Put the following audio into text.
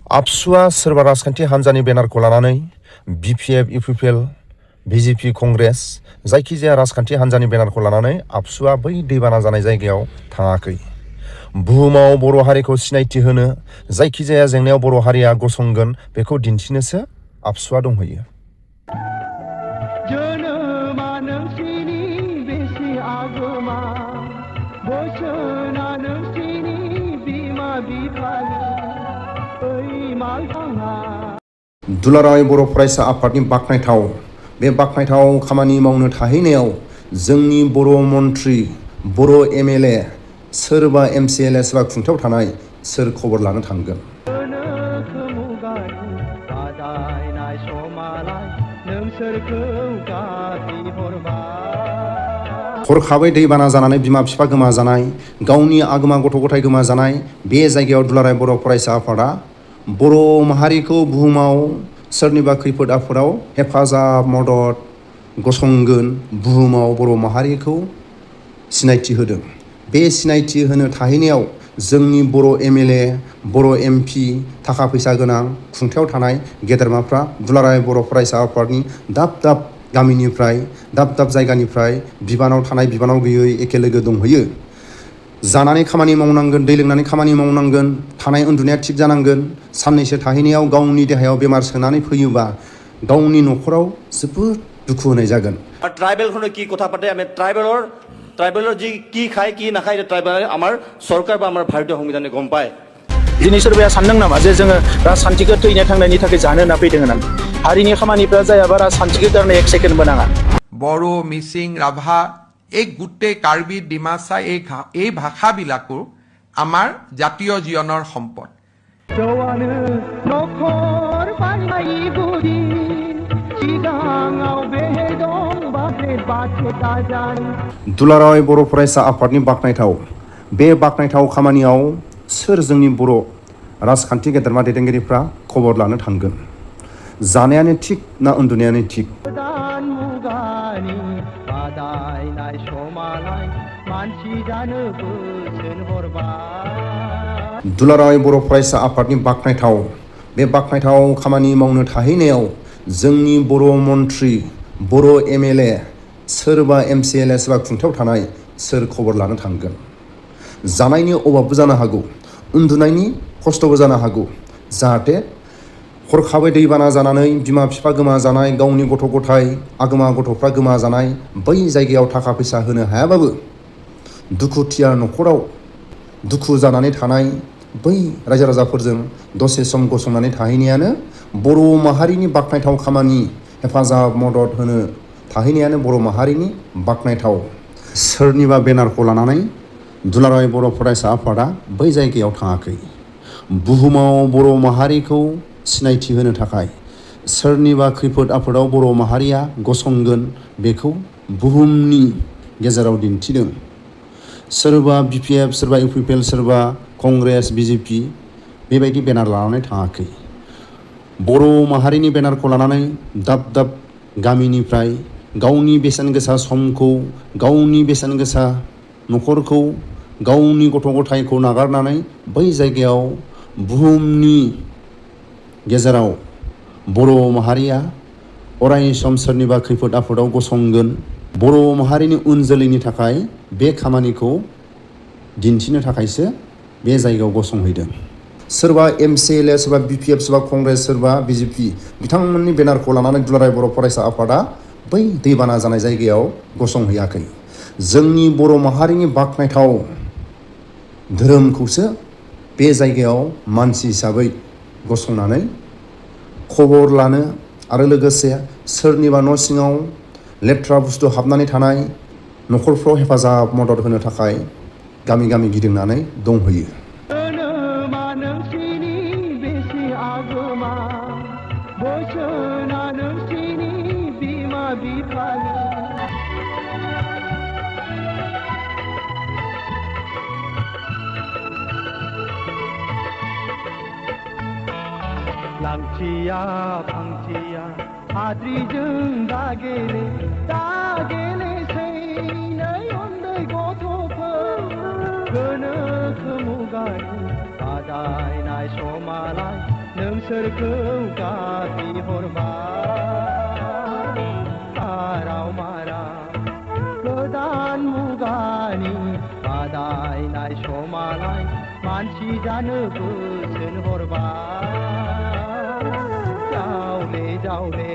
आबसुआ सोरबा राजखान्थि हान्जानि बेनारखौ लानानै बिपिएफ, इउपिपिएल, बिजेपि, कंग्रेस जायखिजाया राजखान्थि हान्जानि बेनारखौ लानानै आबसुआ बै दैबाना जानाय जायगायाव थाङाखै। बुहुमाव बर' हारिखौ सिनायथि होनो, जायखिजाया जेंनायाव बर' हारिया गसंगोन बेखौ दिन्थिनोसो आबसुआ दंहैयो। दुलाराय बर' फरायसा आफादनि बाख्नायथाव बे बाख्नायथाव खामानि मावनो थाहैनायाव जोंनि बर' मन्त्रि, बर' एमएलए, सोरबा एमसिएलए, सोरबा खुंथायाव थानाय सोर खबर लानो थांगोन? हरखाबै दैबाना जानानै बिमा बिफा गोमाजानाय, गावनि आगोमा गथ' गथाय गोमाजानाय बे जायगायाव दुलाराय बर' फरायसा आफादा बर' माहारिखौ बुहुमाव सोरनिबा खैफोद आफोदाव हेफाजाब मदद गसंगोन, बुहुमाव बर' माहारिखौ सिनायथि होदों। बे सिनायथि होनो थाहैनायाव जोंनि बर' एमएलए, बर' एमपि, थाखा फैसा गोनां खुंथायाव थानाय गेदेरमाफ्रा दुलाराय बर' फरायसा आफादनि दाब दाब गामिनिफ्राय, दाब दाब जायगानिफ्राय बिबानाव थानाय बिबानाव गैयै एखे लोगो दंहैयो। जानानै खामानि मावनांगोन, दै लोंनानै खामानि मावनांगोन, थानाय उन्दुनाया थिग जानांगोन। साननैसो थाहैनायाव गावनि देहायाव बेमार सोनानै फैयोबा गावनि न'खराव जोबोद दुखु होनाय जागोन। ট্রাইবেলখনে কি কথা পাতে, আমি ট্রাইবেলৰ যি কি খায় কি নাখায় ট্রাইবেল আমাৰ চৰকাৰ বা আমাৰ ভাৰতীয় সংবিধানে গম পায়। दिनै सोरबाया सानदों नामा जे जोङो राजखान्थिखौ थैनो थांनायनि थाखाय जानो होनना फैदों होननानै? हारिनि खामानिफ्रा जायाबा राजखान्थिखौ गारनो एक सेकेन्डबो नाङा। বড়ো, মিচিং, ৰাভা এই গোটেই কাৰ্বি, ডিমাচা এই ভাষাবিলাকো আমাৰ জাতীয় জীৱনৰ সম্পদ। दुलाराय बर' फरायसा आफादनि बाख्नायथाव बे बाख्नायथाव खामानियाव सोर जोंनि बर' राजखान्थि गेदेरमा दैदेनगिरिफ्रा खबर लानो थांगोन? जानायानो थिग ना उन्दुनायानो थिग? दुलाराय बर' फरायसा आफादनि बाख्नायथाव बे बाख्नायथाव खामानि मावनो थाहैनायाव जोंनि बर' मन्त्रि, बर' एमएलए, सोरबा एमसिएलए, सोरबा खुंथायाव थानाय सोर खबर लानो थांगोन? जानायनि अभाबबो जानो हागौ, उन्दुनायनि खस्थ'बो जानो हागौ। जाहाथे हरखाबै दैबाना जानानै बिमा बिफा गोमाजानाय, गावनि गथ' गथाय आगोमा गथ'फ्रा गोमाजानाय बै जायगायाव थाखा फैसा होनो हायाबाबो दुखुथिया न'खराव दुखु जानानै थानाय बै रायजो राजाफोरजों दसे सम गसंनानै थाहैनायानो बर' माहारिनि बाख्नायथाव खामानि, हेफाजाब मदद होनो थाहैनायानो बर' माहारिनि बाख्नायथाव। सोरनिबा बेनारखौ लानानै दुलाराय बर' फरायसा आफादा बै जायगायाव थाङाखै। बुहुमाव बर' माहारिखौ सिनायथि होनो थाखाय सोरनिबा खैफोद आफोदाव बर' माहारिया गसंगोन बेखौ बुहुमनि गेजेराव दिन्थिदों। सोरबा बिपिएफ, सोरबा इउपिपिएल, सोरबा कंग्रेस, बिजेपि बेबायदि बेनार लानानै थाङाखै। बर' माहारिनि बेनारखौ लानानै दाब दाब गामिनिफ्राय गावनि बेसेन गोसा समखौ, गावनि बेसेन गोसा न'खरखौ, गावनि गथ' गथायखौ नागारनानै बै जायगायाव बुहुमनि गेजेराव बर' माहारिया अराय सम सोरनिबा खैफोद आफोदाव गसंगोन। बर' माहारिनि उन जोलैनि थाखाय बे खामानिखौ दिन्थिनो थाखायसो बे जायगायाव गसंहैदों। सोरबा एमसिएलए, सोरबा बिपिएफ, सोरबा कंग्रेस, सोरबा बिजेपि बिथांमोननि बेनारखौ लानानै दुलाराय बर' फरायसा आफादा बै दैबाना जानाय जायगायाव गसंहैयाखै। जोंनि बर' माहारिनि बाख्नायथाव धोरोमखौसो बे जायगायाव मानसि हिसाबै गसंनानै खबर लानो आरो लोगोसे सोरनिबा न' सिङाव लेथ्रा बुस्थु हाबनानै थानाय न'खरफ्राव हेफाजाब मदद होनो थाखाय गामि गामि गिदिंनानै दंहैयो। लांथिया फांथिया हाद्रिजों दागेलेसै नै उन्दै गथ'फोर गोनोखो मुगानि बादायनाय समालाय सोरखौ गाबि हरबाय आराव माराव गोदान मुगानि बादायनाय समालाय मानसि जानो बोसोन हरबाय जावले जावले